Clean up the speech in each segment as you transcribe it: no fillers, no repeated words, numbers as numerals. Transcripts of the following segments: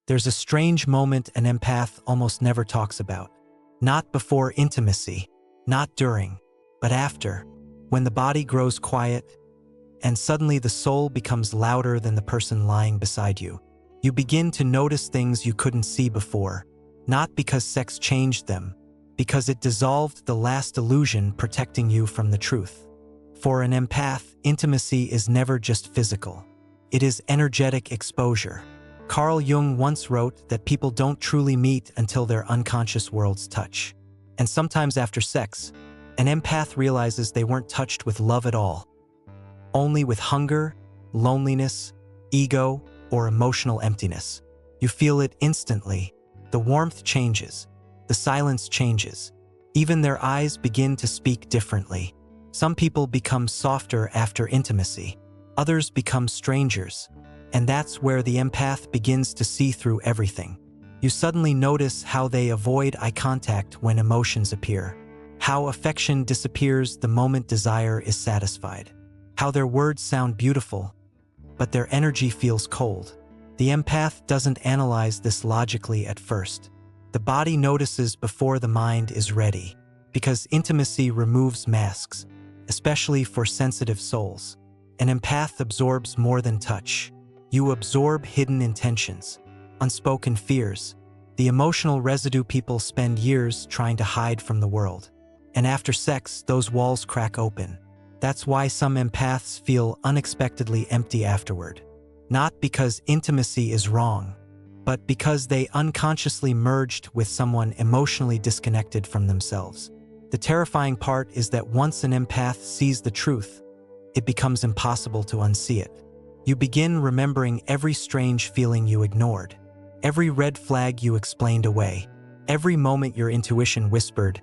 There's a strange moment an empath almost never talks about. Not before intimacy, not during, but after, when the body grows quiet, and suddenly the soul becomes louder than the person lying beside you. You begin to notice things you couldn't see before, not because sex changed them, because it dissolved the last illusion protecting you from the truth. For an empath, intimacy is never just physical. It is energetic exposure. Carl Jung once wrote that people don't truly meet until their unconscious worlds touch. And sometimes after sex, an empath realizes they weren't touched with love at all, only with hunger, loneliness, ego, or emotional emptiness. You feel it instantly. The warmth changes. The silence changes. Even their eyes begin to speak differently. Some people become softer after intimacy. Others become strangers. And that's where the empath begins to see through everything. You suddenly notice how they avoid eye contact when emotions appear, how affection disappears the moment desire is satisfied, how their words sound beautiful, but their energy feels cold. The empath doesn't analyze this logically at first. The body notices before the mind is ready, because intimacy removes masks, especially for sensitive souls. An empath absorbs more than touch. You absorb hidden intentions, unspoken fears, the emotional residue people spend years trying to hide from the world. And after sex, those walls crack open. That's why some empaths feel unexpectedly empty afterward. Not because intimacy is wrong, but because they unconsciously merged with someone emotionally disconnected from themselves. The terrifying part is that once an empath sees the truth, it becomes impossible to unsee it. You begin remembering every strange feeling you ignored, every red flag you explained away, every moment your intuition whispered,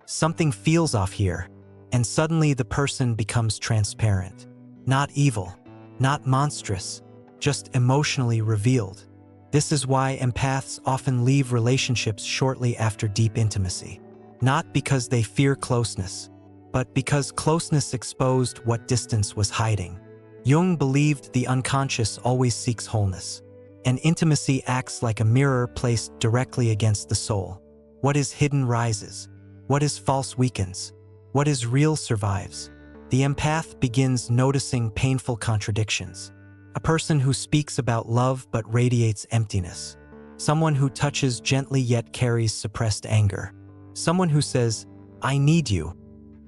"Something feels off here," and suddenly the person becomes transparent. Not evil, not monstrous, just emotionally revealed. This is why empaths often leave relationships shortly after deep intimacy. Not because they fear closeness, but because closeness exposed what distance was hiding. Jung believed the unconscious always seeks wholeness, and intimacy acts like a mirror placed directly against the soul. What is hidden rises. What is false weakens. What is real survives. The empath begins noticing painful contradictions. A person who speaks about love but radiates emptiness. Someone who touches gently yet carries suppressed anger. Someone who says, "I need you,"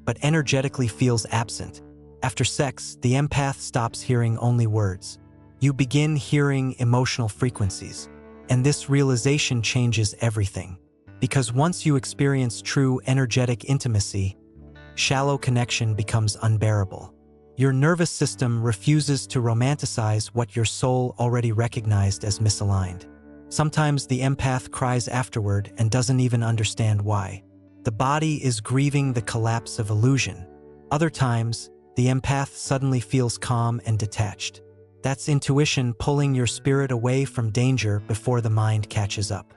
but energetically feels absent. After sex, the empath stops hearing only words. You begin hearing emotional frequencies, and this realization changes everything. Because once you experience true energetic intimacy, shallow connection becomes unbearable. Your nervous system refuses to romanticize what your soul already recognized as misaligned. Sometimes the empath cries afterward and doesn't even understand why. The body is grieving the collapse of illusion. Other times, the empath suddenly feels calm and detached. That's intuition pulling your spirit away from danger before the mind catches up.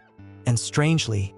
And strangely,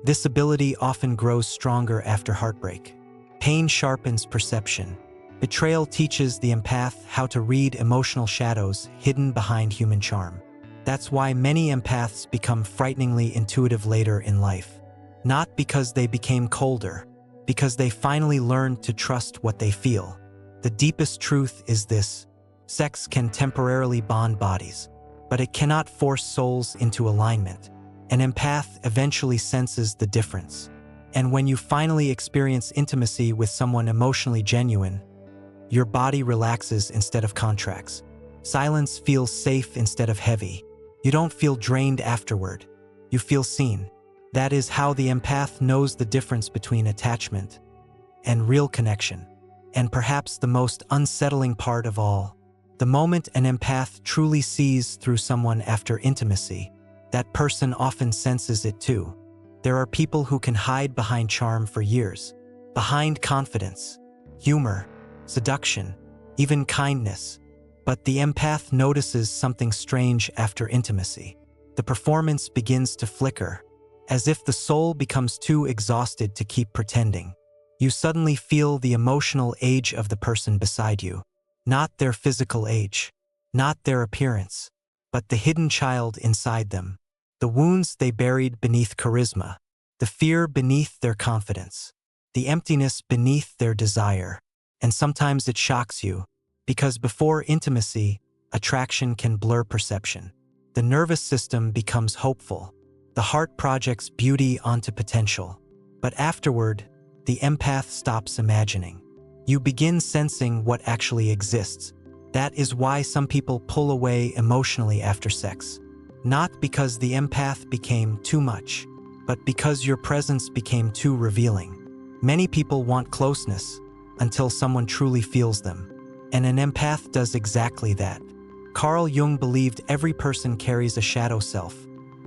this ability often grows stronger after heartbreak. Pain sharpens perception. Betrayal teaches the empath how to read emotional shadows hidden behind human charm. That's why many empaths become frighteningly intuitive later in life. Not because they became colder, because they finally learned to trust what they feel. The deepest truth is this: sex can temporarily bond bodies, but it cannot force souls into alignment. An empath eventually senses the difference. And when you finally experience intimacy with someone emotionally genuine, your body relaxes instead of contracts. Silence feels safe instead of heavy. You don't feel drained afterward. You feel seen. That is how the empath knows the difference between attachment and real connection. And perhaps the most unsettling part of all, the moment an empath truly sees through someone after intimacy, that person often senses it too. There are people who can hide behind charm for years, behind confidence, humor, seduction, even kindness. But the empath notices something strange after intimacy. The performance begins to flicker, as if the soul becomes too exhausted to keep pretending. You suddenly feel the emotional age of the person beside you, not their physical age, not their appearance, but the hidden child inside them, the wounds they buried beneath charisma, the fear beneath their confidence, the emptiness beneath their desire. And sometimes it shocks you, because before intimacy, attraction can blur perception. The nervous system becomes hopeful. The heart projects beauty onto potential. But afterward, the empath stops imagining. You begin sensing what actually exists. That is why some people pull away emotionally after sex. Not because the empath became too much, but because your presence became too revealing. Many people want closeness until someone truly feels them. And an empath does exactly that. Carl Jung believed every person carries a shadow self,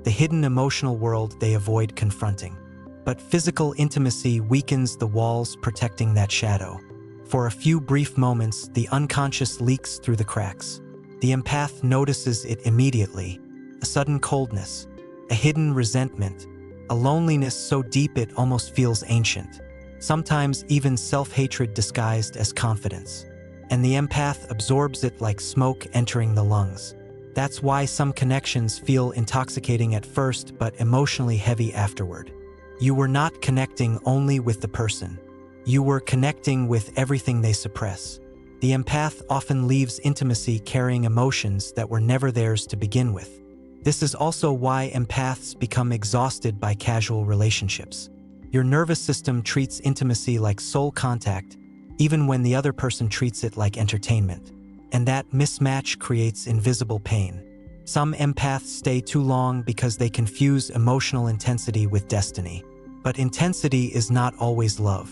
the hidden emotional world they avoid confronting. But physical intimacy weakens the walls protecting that shadow. For a few brief moments, the unconscious leaks through the cracks. The empath notices it immediately. A sudden coldness, a hidden resentment, a loneliness so deep it almost feels ancient. Sometimes even self-hatred disguised as confidence. And the empath absorbs it like smoke entering the lungs. That's why some connections feel intoxicating at first but emotionally heavy afterward. You were not connecting only with the person. You were connecting with everything they suppress. The empath often leaves intimacy carrying emotions that were never theirs to begin with. This is also why empaths become exhausted by casual relationships. Your nervous system treats intimacy like soul contact, even when the other person treats it like entertainment. And that mismatch creates invisible pain. Some empaths stay too long because they confuse emotional intensity with destiny. But intensity is not always love.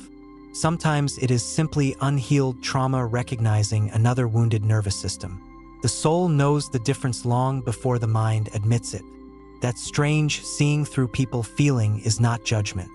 Sometimes it is simply unhealed trauma recognizing another wounded nervous system. The soul knows the difference long before the mind admits it. That strange seeing through people feeling is not judgment.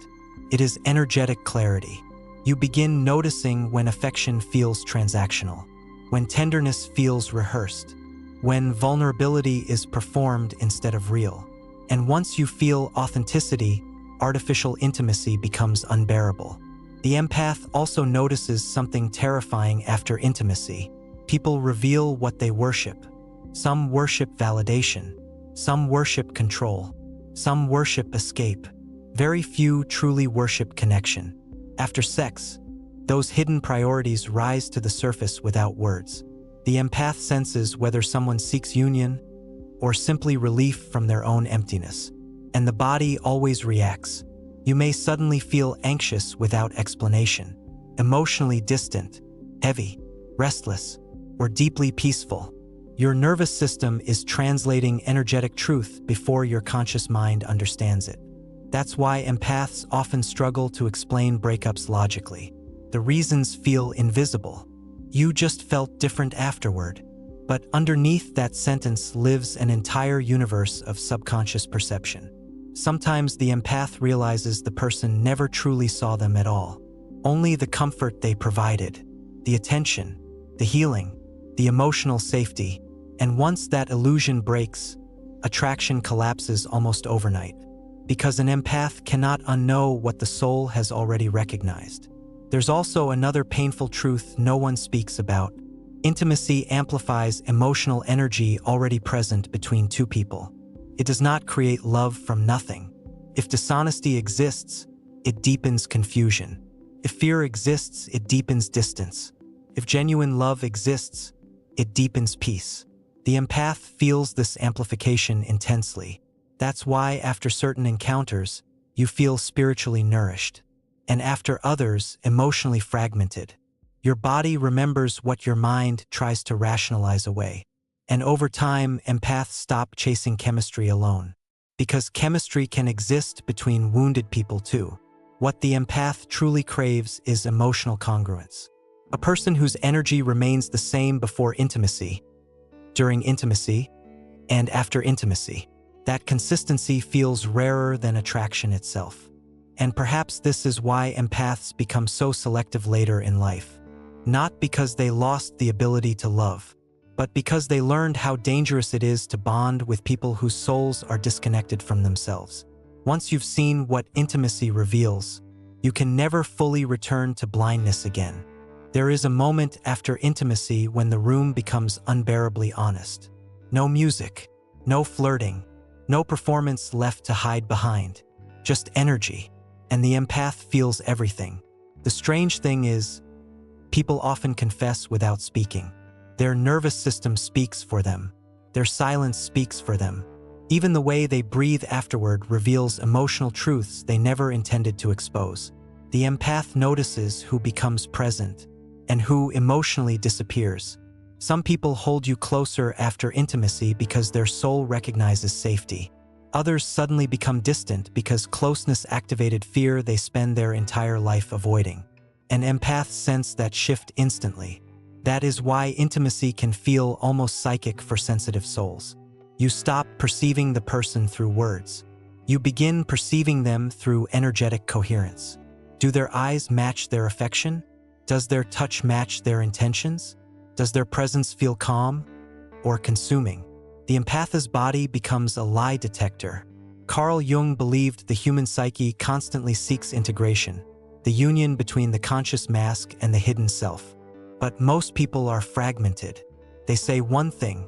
It is energetic clarity. You begin noticing when affection feels transactional, when tenderness feels rehearsed, when vulnerability is performed instead of real. And once you feel authenticity, artificial intimacy becomes unbearable. The empath also notices something terrifying after intimacy. People reveal what they worship. Some worship validation. Some worship control. Some worship escape. Very few truly worship connection. After sex, those hidden priorities rise to the surface without words. The empath senses whether someone seeks union or simply relief from their own emptiness. And the body always reacts. You may suddenly feel anxious without explanation, emotionally distant, heavy, restless, or deeply peaceful. Your nervous system is translating energetic truth before your conscious mind understands it. That's why empaths often struggle to explain breakups logically. The reasons feel invisible. You just felt different afterward. But underneath that sentence lives an entire universe of subconscious perception. Sometimes the empath realizes the person never truly saw them at all. Only the comfort they provided, the attention, the healing, the emotional safety. And once that illusion breaks, attraction collapses almost overnight. Because an empath cannot unknow what the soul has already recognized. There's also another painful truth no one speaks about. Intimacy amplifies emotional energy already present between two people. It does not create love from nothing. If dishonesty exists, it deepens confusion. If fear exists, it deepens distance. If genuine love exists, it deepens peace. The empath feels this amplification intensely. That's why after certain encounters, you feel spiritually nourished, and after others, emotionally fragmented. Your body remembers what your mind tries to rationalize away. And over time, empaths stop chasing chemistry alone. Because chemistry can exist between wounded people too. What the empath truly craves is emotional congruence. A person whose energy remains the same before intimacy, during intimacy, and after intimacy. That consistency feels rarer than attraction itself. And perhaps this is why empaths become so selective later in life. Not because they lost the ability to love, but because they learned how dangerous it is to bond with people whose souls are disconnected from themselves. Once you've seen what intimacy reveals, you can never fully return to blindness again. There is a moment after intimacy when the room becomes unbearably honest. No music, No flirting, no performance left to hide behind, just energy. And the empath feels everything. The strange thing is, people often confess without speaking. Their nervous system speaks for them. Their silence speaks for them. Even the way they breathe afterward reveals emotional truths they never intended to expose. The empath notices who becomes present and who emotionally disappears. Some people hold you closer after intimacy because their soul recognizes safety. Others suddenly become distant because closeness activated fear they spend their entire life avoiding. And empaths sense that shift instantly. That is why intimacy can feel almost psychic for sensitive souls. You stop perceiving the person through words. You begin perceiving them through energetic coherence. Do their eyes match their affection? Does their touch match their intentions? Does their presence feel calm or consuming? The empath's body becomes a lie detector. Carl Jung believed the human psyche constantly seeks integration, the union between the conscious mask and the hidden self. But most people are fragmented. They say one thing,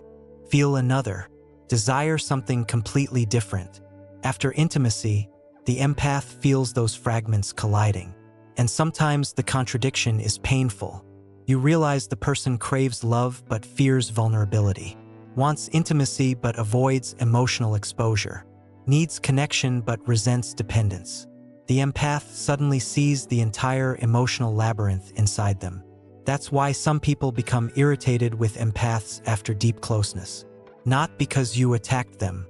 feel another, desire something completely different. After intimacy, the empath feels those fragments colliding. And sometimes the contradiction is painful. You realize the person craves love but fears vulnerability, wants intimacy but avoids emotional exposure, needs connection but resents dependence. The empath suddenly sees the entire emotional labyrinth inside them. That's why some people become irritated with empaths after deep closeness. Not because you attacked them,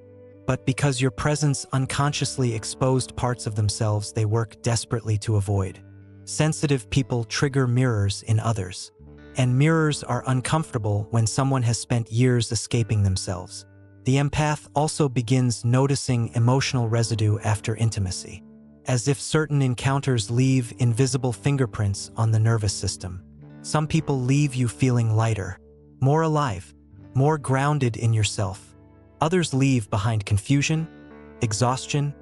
but because your presence unconsciously exposed parts of themselves they work desperately to avoid. Sensitive people trigger mirrors in others, and mirrors are uncomfortable when someone has spent years escaping themselves. The empath also begins noticing emotional residue after intimacy, as if certain encounters leave invisible fingerprints on the nervous system. Some people leave you feeling lighter, more alive, more grounded in yourself. Others leave behind confusion, exhaustion,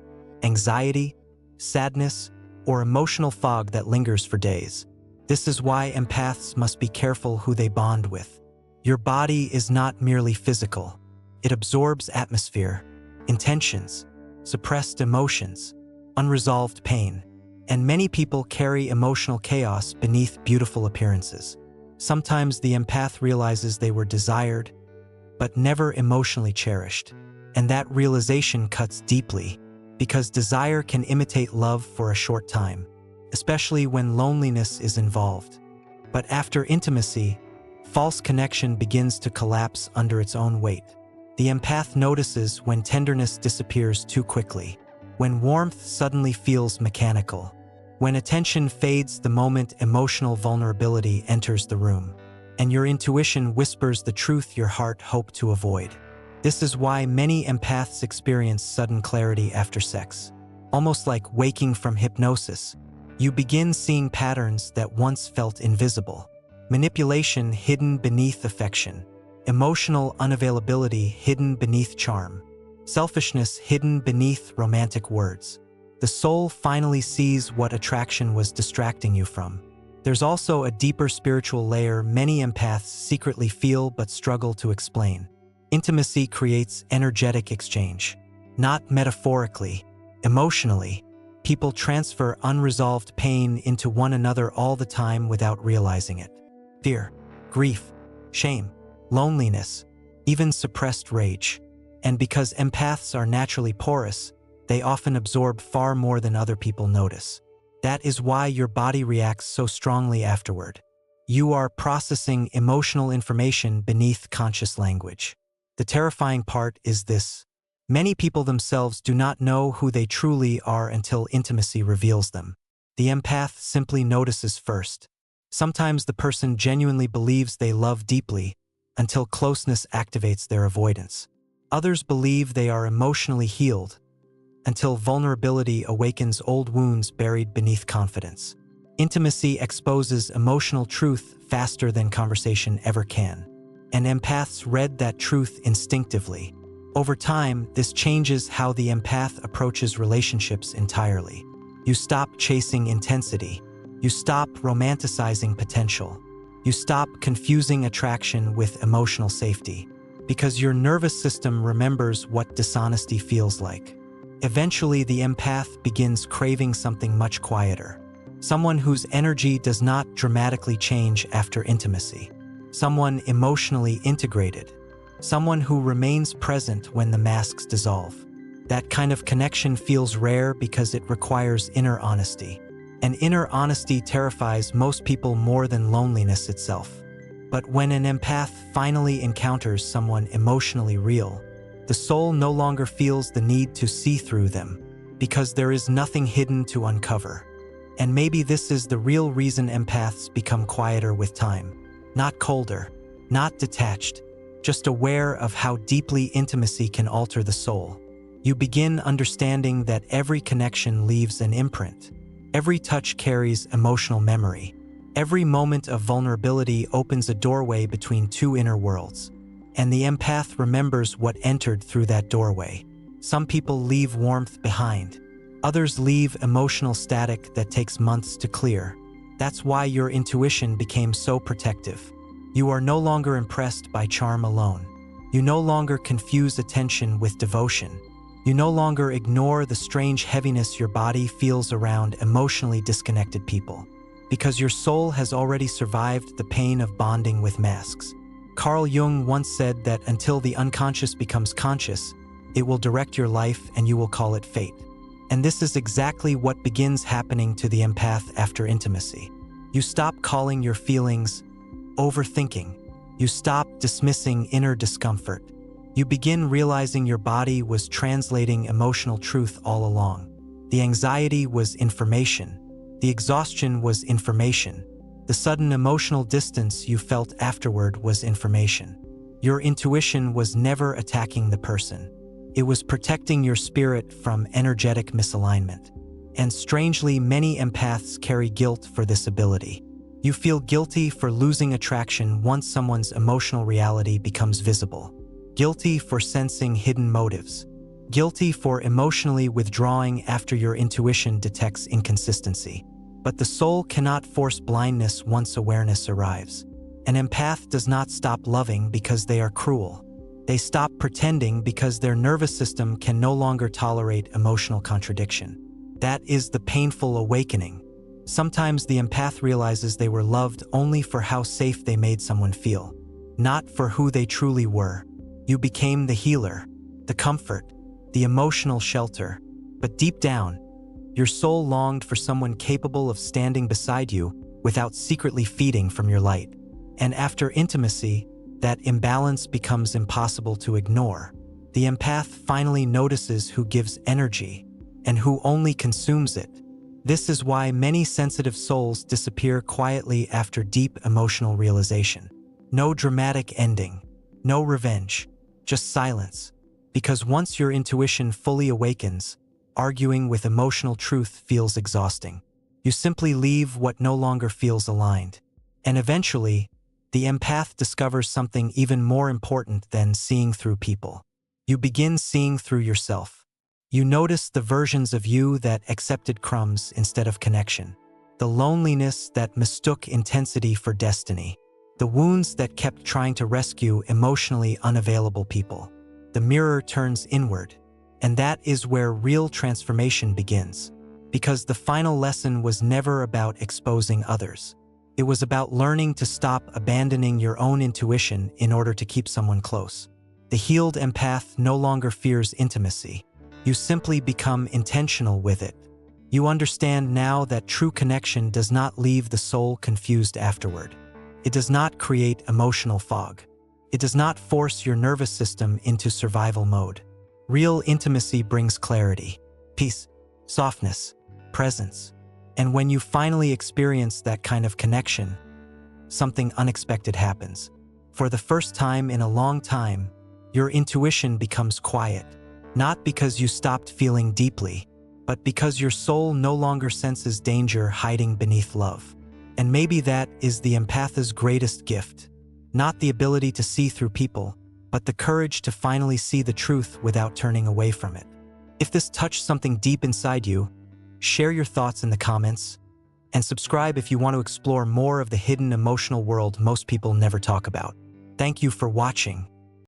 anxiety, sadness, or emotional fog that lingers for days. This is why empaths must be careful who they bond with. Your body is not merely physical. It absorbs atmosphere, intentions, suppressed emotions, unresolved pain. And many people carry emotional chaos beneath beautiful appearances. Sometimes the empath realizes they were desired, but never emotionally cherished. And that realization cuts deeply, because desire can imitate love for a short time, especially when loneliness is involved. But after intimacy, false connection begins to collapse under its own weight. The empath notices when tenderness disappears too quickly, when warmth suddenly feels mechanical, when attention fades the moment emotional vulnerability enters the room, and your intuition whispers the truth your heart hoped to avoid. This is why many empaths experience sudden clarity after sex. Almost like waking from hypnosis, you begin seeing patterns that once felt invisible. Manipulation hidden beneath affection, emotional unavailability hidden beneath charm, selfishness hidden beneath romantic words. The soul finally sees what attraction was distracting you from. There's also a deeper spiritual layer many empaths secretly feel but struggle to explain. Intimacy creates energetic exchange. Not metaphorically, emotionally. People transfer unresolved pain into one another all the time without realizing it. Fear, grief, shame, loneliness, even suppressed rage. And because empaths are naturally porous, they often absorb far more than other people notice. That is why your body reacts so strongly afterward. You are processing emotional information beneath conscious language. The terrifying part is this: many people themselves do not know who they truly are until intimacy reveals them. The empath simply notices first. Sometimes the person genuinely believes they love deeply until closeness activates their avoidance. Others believe they are emotionally healed until vulnerability awakens old wounds buried beneath confidence. Intimacy exposes emotional truth faster than conversation ever can, and empaths read that truth instinctively. Over time, this changes how the empath approaches relationships entirely. You stop chasing intensity. You stop romanticizing potential. You stop confusing attraction with emotional safety. because your nervous system remembers what dishonesty feels like. Eventually, the empath begins craving something much quieter. Someone whose energy does not dramatically change after intimacy. Someone emotionally integrated. Someone who remains present when the masks dissolve. That kind of connection feels rare because it requires inner honesty. And inner honesty terrifies most people more than loneliness itself. But when an empath finally encounters someone emotionally real, the soul no longer feels the need to see through them, because there is nothing hidden to uncover. And maybe this is the real reason empaths become quieter with time. Not colder, not detached, just aware of how deeply intimacy can alter the soul. You begin understanding that every connection leaves an imprint. Every touch carries emotional memory. Every moment of vulnerability opens a doorway between two inner worlds. And the empath remembers what entered through that doorway. Some people leave warmth behind. Others leave emotional static that takes months to clear. That's why your intuition became so protective. You are no longer impressed by charm alone. You no longer confuse attention with devotion. You no longer ignore the strange heaviness your body feels around emotionally disconnected people. Because your soul has already survived the pain of bonding with masks. Carl Jung once said that until the unconscious becomes conscious, it will direct your life and you will call it fate. And this is exactly what begins happening to the empath after intimacy. You stop calling your feelings overthinking. You stop dismissing inner discomfort. You begin realizing your body was translating emotional truth all along. The anxiety was information. The exhaustion was information. The sudden emotional distance you felt afterward was information. Your intuition was never attacking the person. It was protecting your spirit from energetic misalignment. And strangely, many empaths carry guilt for this ability. You feel guilty for losing attraction once someone's emotional reality becomes visible. Guilty for sensing hidden motives. Guilty for emotionally withdrawing after your intuition detects inconsistency. But the soul cannot force blindness once awareness arrives. An empath does not stop loving because they are cruel. They stop pretending because their nervous system can no longer tolerate emotional contradiction. That is the painful awakening. Sometimes the empath realizes they were loved only for how safe they made someone feel, not for who they truly were. You became the healer, the comfort, the emotional shelter. But deep down, your soul longed for someone capable of standing beside you without secretly feeding from your light. And after intimacy, that imbalance becomes impossible to ignore. The empath finally notices who gives energy and who only consumes it. This is why many sensitive souls disappear quietly after deep emotional realization. No dramatic ending, no revenge, just silence. Because once your intuition fully awakens, arguing with emotional truth feels exhausting. You simply leave what no longer feels aligned. And eventually, the empath discovers something even more important than seeing through people. You begin seeing through yourself. You notice the versions of you that accepted crumbs instead of connection. The loneliness that mistook intensity for destiny. The wounds that kept trying to rescue emotionally unavailable people. The mirror turns inward. And that is where real transformation begins. Because the final lesson was never about exposing others. It was about learning to stop abandoning your own intuition in order to keep someone close. The healed empath no longer fears intimacy. You simply become intentional with it. You understand now that true connection does not leave the soul confused afterward. It does not create emotional fog. It does not force your nervous system into survival mode. Real intimacy brings clarity, peace, softness, presence. And when you finally experience that kind of connection, something unexpected happens. For the first time in a long time, your intuition becomes quiet. Not because you stopped feeling deeply, but because your soul no longer senses danger hiding beneath love. And maybe that is the empath's greatest gift. Not the ability to see through people, but the courage to finally see the truth without turning away from it. If this touched something deep inside you, share your thoughts in the comments, and subscribe if you want to explore more of the hidden emotional world most people never talk about. Thank you for watching.